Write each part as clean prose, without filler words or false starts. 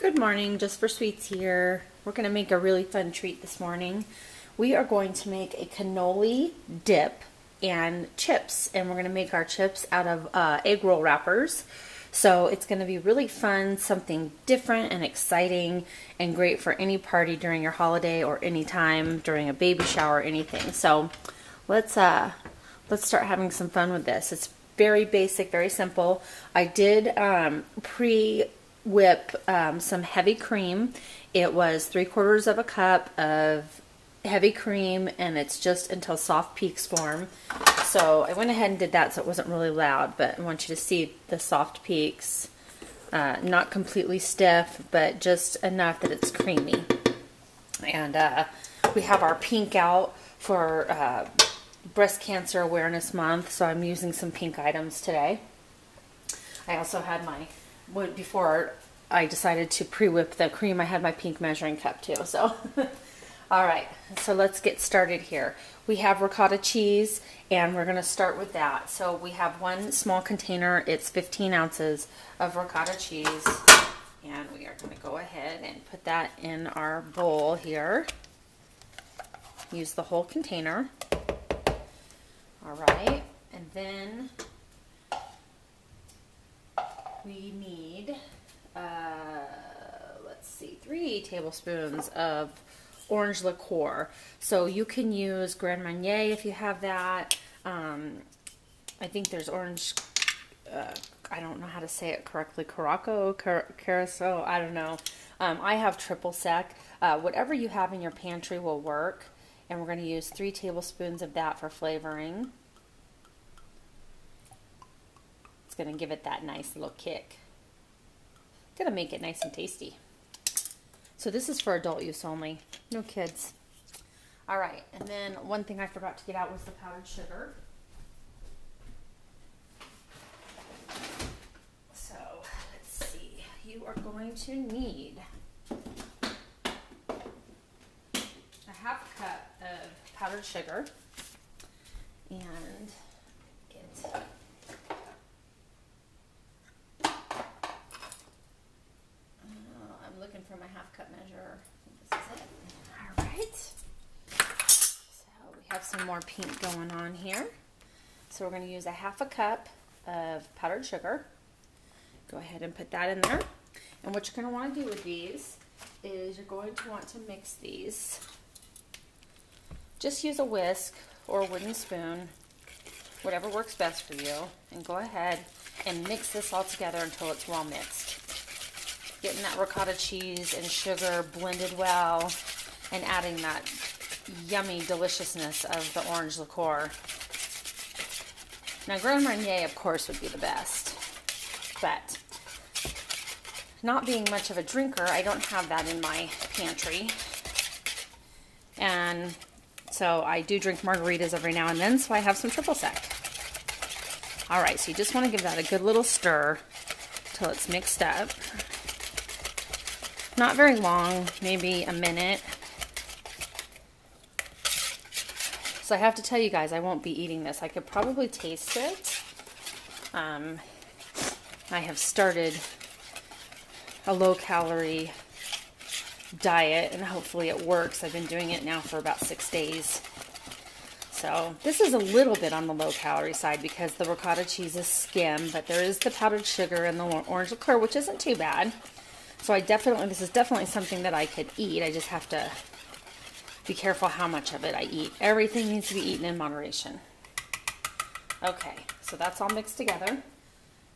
Good morning, Jus4SweetZ here. We're going to make a really fun treat this morning. We are going to make a cannoli dip and chips, and we're going to make our chips out of egg roll wrappers. So it's going to be really fun, something different and exciting, and great for any party during your holiday or any time during a baby shower or anything. So let's start having some fun with this. It's very basic, very simple. I did whip some heavy cream. It was 3/4 of a cup of heavy cream, and it's just until soft peaks form. So I went ahead and did that so it wasn't really loud, but I want you to see the soft peaks. Not completely stiff, but just enough that it's creamy. And we have our pink out for Breast Cancer Awareness Month, so I'm using some pink items today. I also had my, before I decided to pre-whip the cream, I had my pink measuring cup too. So, all right, so let's get started here. We have ricotta cheese, and we're going to start with that. So we have one small container. It's 15 ounces of ricotta cheese, and we are going to go ahead and put that in our bowl here. Use the whole container. All right, and then we need, let's see, 3 tablespoons of orange liqueur. So you can use Grand Marnier if you have that. I think there's orange, I don't know how to say it correctly, Curaçao, I don't know. I have triple sec. Whatever you have in your pantry will work. And we're going to use 3 tablespoons of that for flavoring. It's going to give it that nice little kick. It's going to make it nice and tasty. So this is for adult use only, no kids. All right, and then one thing I forgot to get out was the powdered sugar. So let's see, you are going to need a half cup of powdered sugar, and I'm looking for my half cup measure. This is it. All right. So we have some more pink going on here. So we're going to use a half a cup of powdered sugar. Go ahead and put that in there. And what you're going to want to do with these is you're going to want to mix these. Just use a whisk or a wooden spoon, whatever works best for you, and go ahead and mix this all together until it's well mixed. Getting that ricotta cheese and sugar blended well, and adding that yummy deliciousness of the orange liqueur. Now, Grand Marnier, of course, would be the best, but not being much of a drinker, I don't have that in my pantry. And so I do drink margaritas every now and then, so I have some triple sec. All right, so you just want to give that a good little stir till it's mixed up. Not very long, maybe a minute. So I have to tell you guys, I won't be eating this. I could probably taste it. I have started a low-calorie diet, and hopefully it works. I've been doing it now for about 6 days. So this is a little bit on the low-calorie side because the ricotta cheese is skim, but there is the powdered sugar and the orange liqueur, which isn't too bad. So this is definitely something that I could eat. I just have to be careful how much of it I eat. Everything needs to be eaten in moderation. Okay, so that's all mixed together.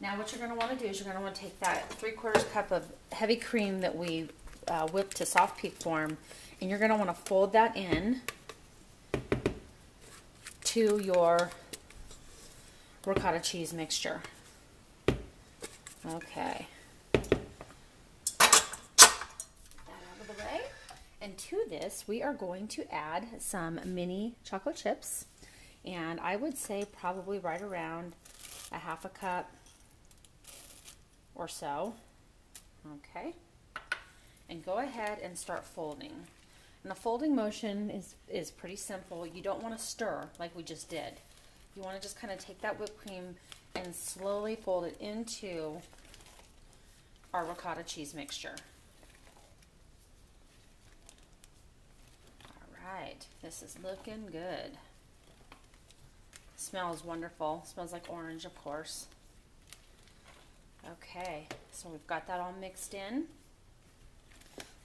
Now what you're going to want to do is you're going to want to take that 3/4 cup of heavy cream that we whipped to soft peak form, and you're going to want to fold that in to your ricotta cheese mixture. Okay. And to this, we are going to add some mini chocolate chips, and I would say probably right around a half a cup or so. Okay, and go ahead and start folding. And the folding motion is pretty simple. You don't want to stir like we just did. You want to just kind of take that whipped cream and slowly fold it into our ricotta cheese mixture. right, this is looking good. Smells wonderful. Smells like orange, of course. Okay, so we've got that all mixed in.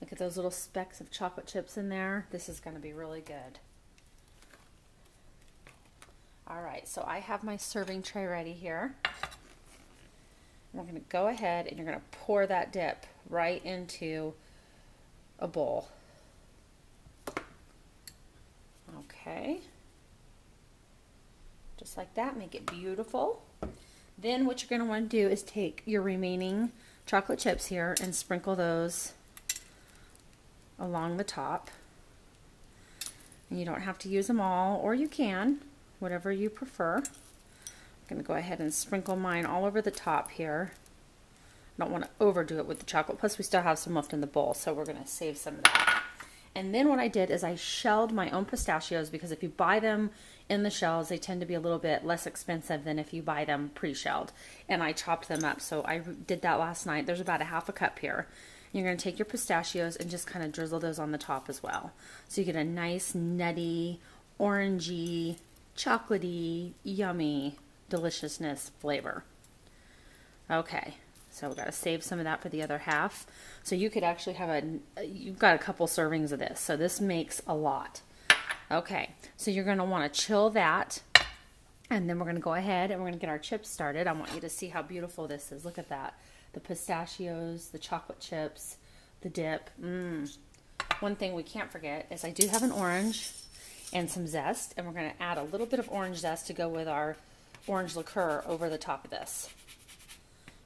Look at those little specks of chocolate chips in there. This is going to be really good. All right, so I have my serving tray ready here. We're going to go ahead and you're going to pour that dip right into a bowl. Okay. Just like that, make it beautiful. Then what you're going to want to do is take your remaining chocolate chips here and sprinkle those along the top. And you don't have to use them all, or you can, whatever you prefer. I'm going to go ahead and sprinkle mine all over the top here. I don't want to overdo it with the chocolate, plus we still have some left in the bowl, so we're going to save some of that. And then what I did is I shelled my own pistachios, because if you buy them in the shells, they tend to be a little bit less expensive than if you buy them pre-shelled. And I chopped them up, so I did that last night. There's about a half a cup here. You're going to take your pistachios and just kind of drizzle those on the top as well. So you get a nice nutty, orangey, chocolatey, yummy deliciousness flavor. Okay. So we've got to save some of that for the other half. So you could actually have you've got a couple servings of this. So this makes a lot. Okay, so you're going to want to chill that. And then we're going to go ahead and we're going to get our chips started. I want you to see how beautiful this is. Look at that. The pistachios, the chocolate chips, the dip. One thing we can't forget is I do have an orange and some zest. And we're going to add a little bit of orange zest to go with our orange liqueur over the top of this,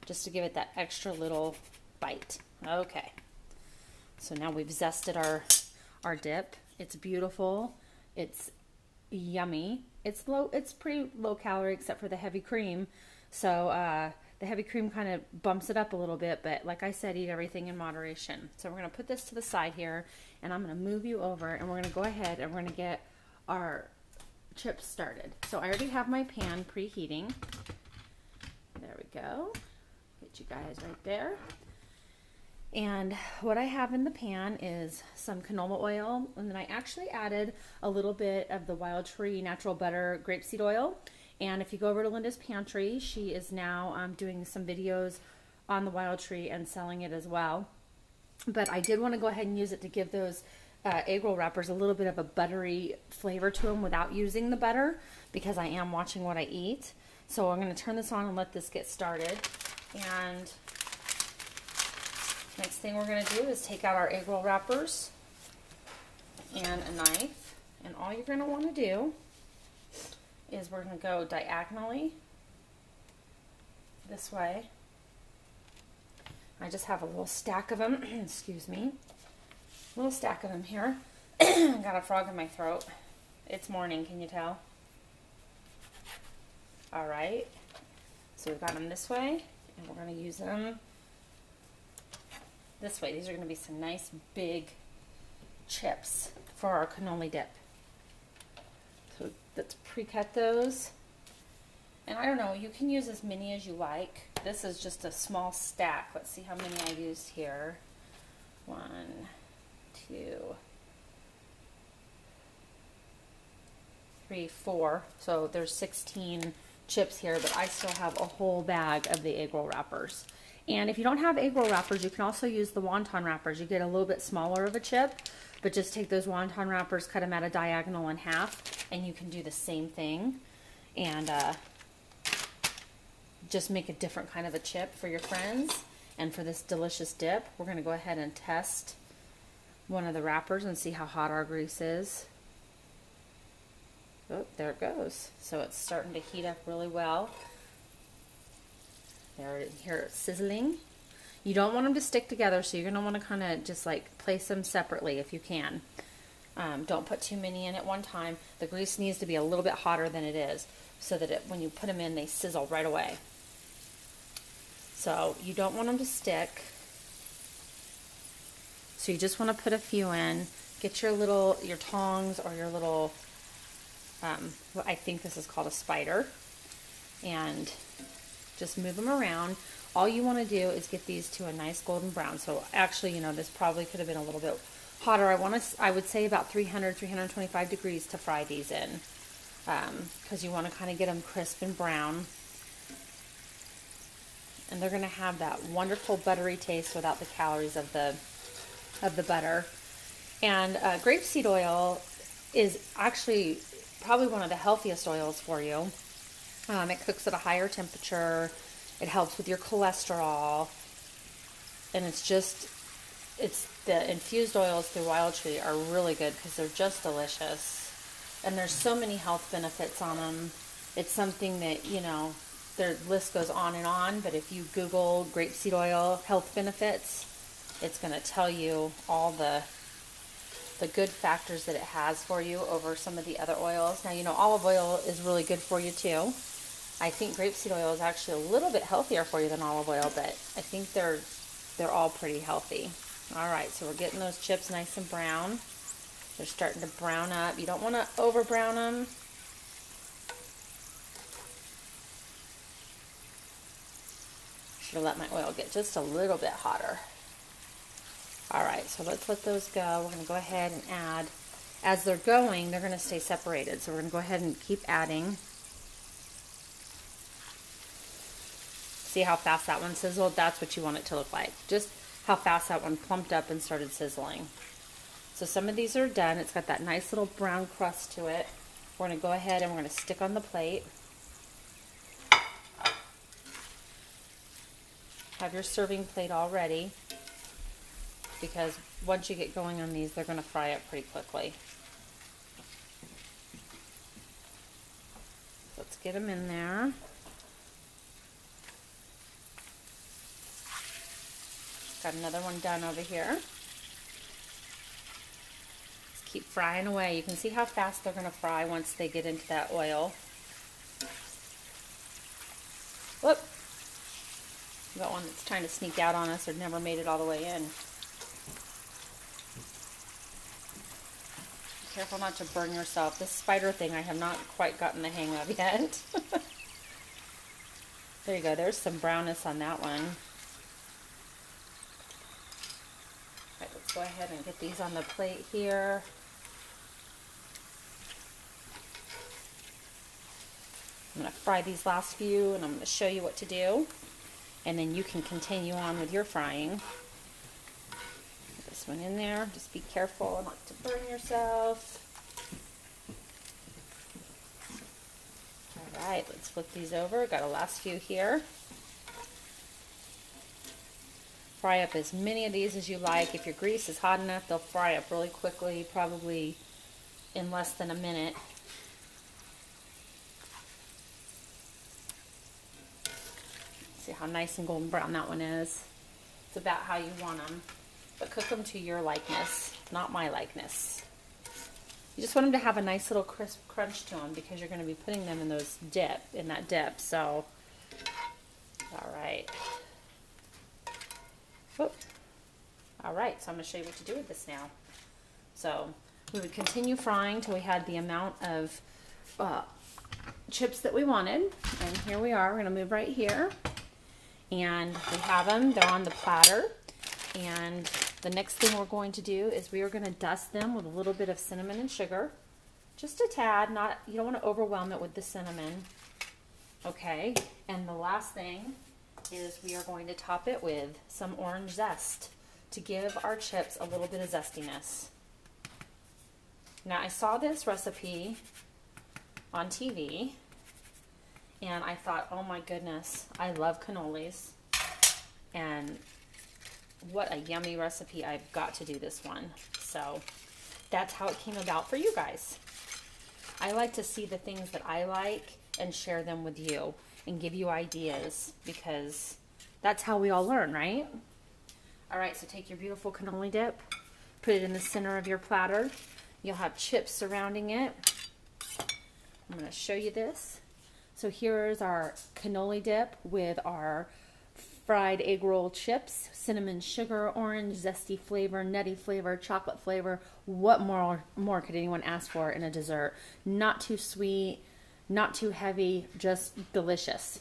just to give it that extra little bite. Okay, so now we've zested our dip. It's beautiful. It's yummy. It's pretty low calorie except for the heavy cream. So the heavy cream kind of bumps it up a little bit, but like I said, eat everything in moderation. So we're going to put this to the side here, and I'm going to move you over, and we're going to go ahead and we're going to get our chips started. So I already have my pan preheating. There we go. Get you guys right there. And what I have in the pan is some canola oil, and then I actually added a little bit of the Wild Tree natural butter grapeseed oil. And if you go over to Linda's Pantry, she is now doing some videos on the Wild Tree and selling it as well. But I did want to go ahead and use it to give those egg roll wrappers a little bit of a buttery flavor to them without using the butter, because I am watching what I eat. So I'm going to turn this on and let this get started. And next thing we're going to do is take out our egg roll wrappers and a knife. And all you're going to want to do is we're going to go diagonally this way. I just have a little stack of them. Excuse me. A little stack of them here. Got a frog in my throat. It's morning, can you tell? All right. So we've got them this way. And we're going to use them this way. These are going to be some nice big chips for our cannoli dip. So let's pre-cut those. And I don't know, you can use as many as you like. This is just a small stack. Let's see how many I used here. 1, 2, 3, 4. So there's 16 chips here, but I still have a whole bag of the egg roll wrappers. And if you don't have egg roll wrappers, you can also use the wonton wrappers. You get a little bit smaller of a chip, but just take those wonton wrappers, cut them at a diagonal in half, and you can do the same thing. And just make a different kind of a chip for your friends. And for this delicious dip, we're going to go ahead and test one of the wrappers and see how hot our grease is. Oh, there it goes. So it's starting to heat up really well. Here it's sizzling. You don't want them to stick together, so you're going to want to kind of just like place them separately if you can. Don't put too many in at one time. The grease needs to be a little bit hotter than it is, so that when you put them in, they sizzle right away. So you don't want them to stick. So you just want to put a few in. Get your tongs or your little, I think this is called a spider, and just move them around. All you want to do is get these to a nice golden brown. So actually, you know, this probably could have been a little bit hotter. I would say about 300, 325 degrees to fry these in, because you want to kind of get them crisp and brown. And they're going to have that wonderful buttery taste without the calories of the butter. And grapeseed oil is actually probably one of the healthiest oils for you. It cooks at a higher temperature. It helps with your cholesterol. And it's the infused oils through Wild Tree are really good because they're just delicious. And there's so many health benefits on them. It's something that, you know, their list goes on, but if you Google grapeseed oil health benefits, it's going to tell you all the good factors that it has for you over some of the other oils. Now, you know, olive oil is really good for you too. I think grapeseed oil is actually a little bit healthier for you than olive oil, but I think they're all pretty healthy. All right, so we're getting those chips nice and brown. They're starting to brown up. You don't want to over brown them. Should have let my oil get just a little bit hotter. All right, so let's let those go. We're going to go ahead and add. As they're going, they're going to stay separated. So we're going to go ahead and keep adding. See how fast that one sizzled? That's what you want it to look like. Just how fast that one plumped up and started sizzling. So some of these are done. It's got that nice little brown crust to it. We're going to go ahead and we're going to stick on the plate. Have your serving plate all ready, because once you get going on these, they're going to fry up pretty quickly. Let's get them in there. Got another one done over here. Let's keep frying away. You can see how fast they're going to fry once they get into that oil. Whoop. We got one that's trying to sneak out on us or never made it all the way in. Careful not to burn yourself. This spider thing I have not quite gotten the hang of yet. There you go. There's some brownness on that one. All right, let's go ahead and get these on the plate here. I'm going to fry these last few and I'm going to show you what to do. And then you can continue on with your frying. Put this one in there. Just be careful not to burn yourself. All right, let's flip these over. Got a last few here. Fry up as many of these as you like. If your grease is hot enough, they'll fry up really quickly, probably in less than a minute. See how nice and golden brown that one is. It's about how you want them, but cook them to your likeness, not my likeness. You just want them to have a nice little crisp crunch to them because you're going to be putting them in that dip. So, all right. Whoop. All right, so I'm going to show you what to do with this now. So we would continue frying till we had the amount of chips that we wanted, and here we are. We're going to move right here. And we have them, they're on the platter, and the next thing we're going to do is we are going to dust them with a little bit of cinnamon and sugar, just a tad. You don't want to overwhelm it with the cinnamon. Okay, and the last thing is we are going to top it with some orange zest to give our chips a little bit of zestiness. Now, I saw this recipe on TV, and I thought, oh my goodness, I love cannolis, and what a yummy recipe. I've got to do this one. So that's how it came about for you guys. I like to see the things that I like and share them with you and give you ideas, because that's how we all learn, right? All right, so take your beautiful cannoli dip, put it in the center of your platter. You'll have chips surrounding it. I'm going to show you this. So here's our cannoli dip with our fried egg roll chips, cinnamon, sugar, orange, zesty flavor, nutty flavor, chocolate flavor. What more could anyone ask for in a dessert? Not too sweet, not too heavy, just delicious.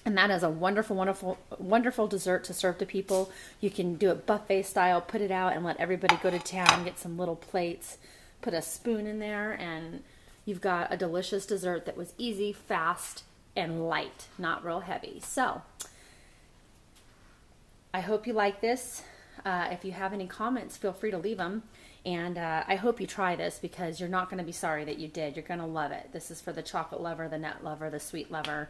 And that is a wonderful, wonderful, wonderful dessert to serve to people. You can do it buffet style, put it out and let everybody go to town, get some little plates, put a spoon in there, and you've got a delicious dessert that was easy, fast, and light, not real heavy. So I hope you like this. If you have any comments, feel free to leave them. And I hope you try this, because you're not going to be sorry that you did. You're going to love it. This is for the chocolate lover, the nut lover, the sweet lover,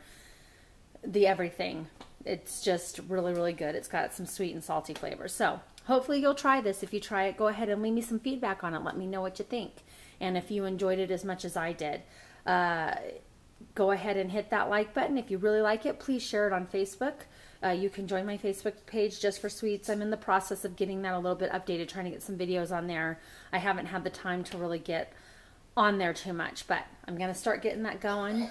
the everything. It's just really, really good. It's got some sweet and salty flavors. So hopefully you'll try this. If you try it, go ahead and leave me some feedback on it. Let me know what you think. And if you enjoyed it as much as I did, go ahead and hit that like button. If you really like it, please share it on Facebook. You can join my Facebook page, Jus4SweetZ. I'm in the process of getting that a little bit updated, trying to get some videos on there. I haven't had the time to really get on there too much, but I'm going to start getting that going.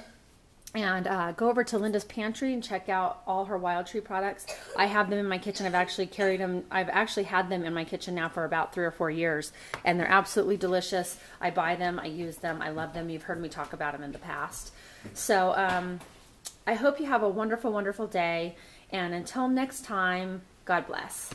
And go over to Linda's Pantry and check out all her Wild Tree products. I have them in my kitchen. I've actually carried them. I've actually had them in my kitchen now for about 3 or 4 years, and they're absolutely delicious. I buy them. I use them. I love them. You've heard me talk about them in the past. So I hope you have a wonderful, wonderful day. And until next time, God bless.